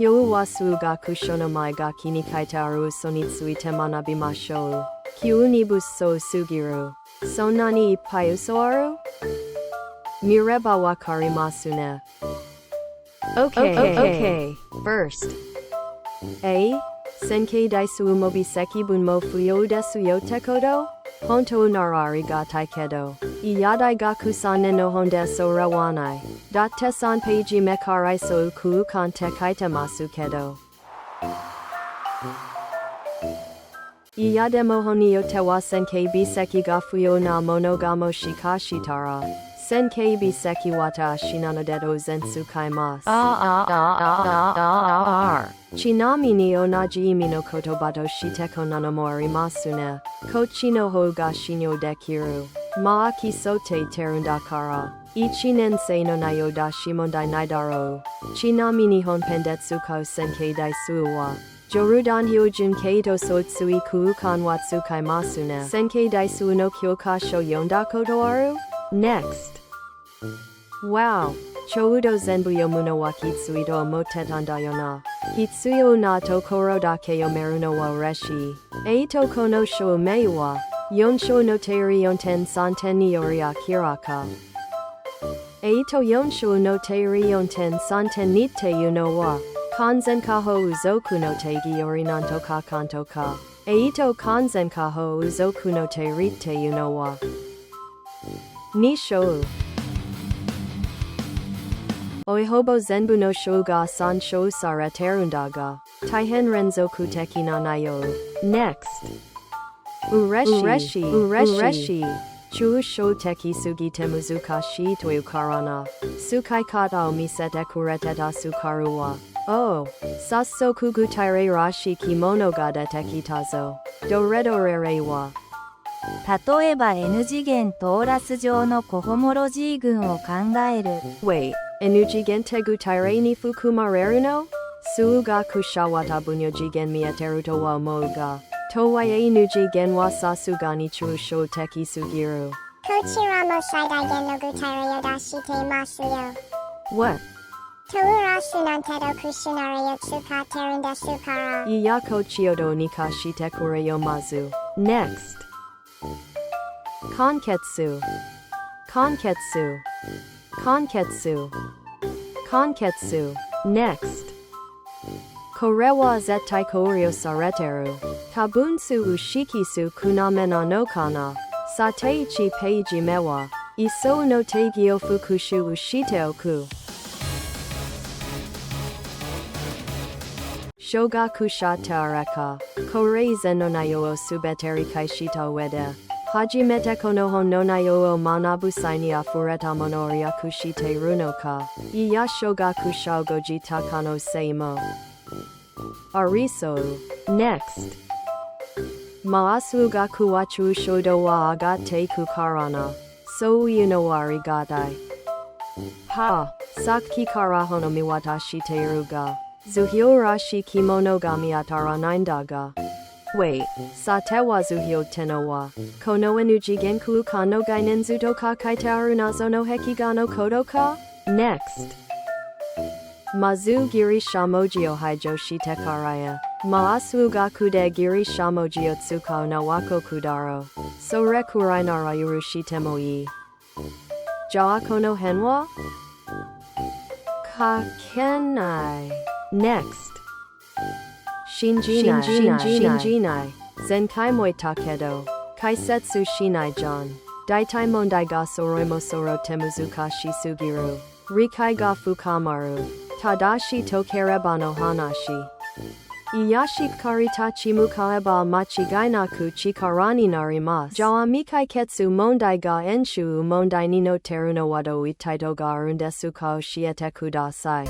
今日は数学書の前書きに書いてある嘘について学びましょう。急に物騒すぎる。そんなにいっぱい嘘ある？見ればわかりますね。Okay. First. A. 線形代数も微積分も不要ですよってこと？本当ならありがたいけど、いや大学3年の本でそれはない。だって3ページ目からそう空間って書いてますけど。いやでも本によっては線形微積が不要なものがもしかしたら、線形微積私なので当然使います。ちなみに同じ意味の言葉としてこんなのもありますね。こっちの方が信用できる。まあ基礎って言ってるんだから、1年生の内容だし問題ないだろう。ちなみに本編で使う線形代数は、ジョルダン標準形と相対空間は使いますね。線形代数の教科書読んだことある？ Next. Wow. ちょうど全部読むのはきついと思ってたんだよな。必要なところだけ読めるのは嬉しい。とこの証明は、4章の定理 4.3 点により明らか。と4章の定理 4.3 点2っていうのは、完全可法右属の定義よりなんとかかんとか。と完全可法右属の定理っていうのは、2章。おいほぼ全部の章が参照されてるんだが、大変連続的な内容。Next. 嬉しい。抽象的すぎて難しいというからな。使い方を見せてくれてたスカルは、早速具体例らしきものが出てきたぞ。どれどれ例は？例えば N 次元トーラス上のコホモロジー群を考える。Wait, N 次元って具体例に含まれるの？数学者は多分4次元見えてるとは思うが、とはいえ N 次元はさすがに抽象的すぎる。こちらも最大限の具体例を出していますよ。What? トーラスなんて特殊な例を使ってるんですから。いやこっちをどうにかしてくれよまず。Next. 間欠数。Next. これは絶対考慮されてる。多分数式数少めなのかな。さて1ページ目は、位相の定義を復習しておく。小学者誰か、これ以前の内容をすべて理解した上で、初めてこの本の内容を学ぶ際に溢れたものを訳しているのか、いや小学者をご自他可能性もありそう。Next. まあ数学は抽象度は上がっていくからな。そういうのはありがたい。はあ、さっきから本を見渡しているが、図表らしきものが見当たらないんだが。Wait, さては図表ってのは、この N 次元空間の概念図とか書いてある謎の壁画のことか？ Next. まずギリシャ文字を排除してからや。まあ数学でギリシャ文字を使うのは酷だろう。それくらいなら許してもいい。じゃあこの辺は？書けない。Next. 信じない。前回も言ったけど、解説しないじゃん。大体問題が揃いも揃って難しすぎる。理解が深まる。ただし解ければの話。いやしっかり立ち向かえば間違いなく力になります。じゃあ未解決問題が演習問題に載ってるのはどういった意図があるんですか教えてください。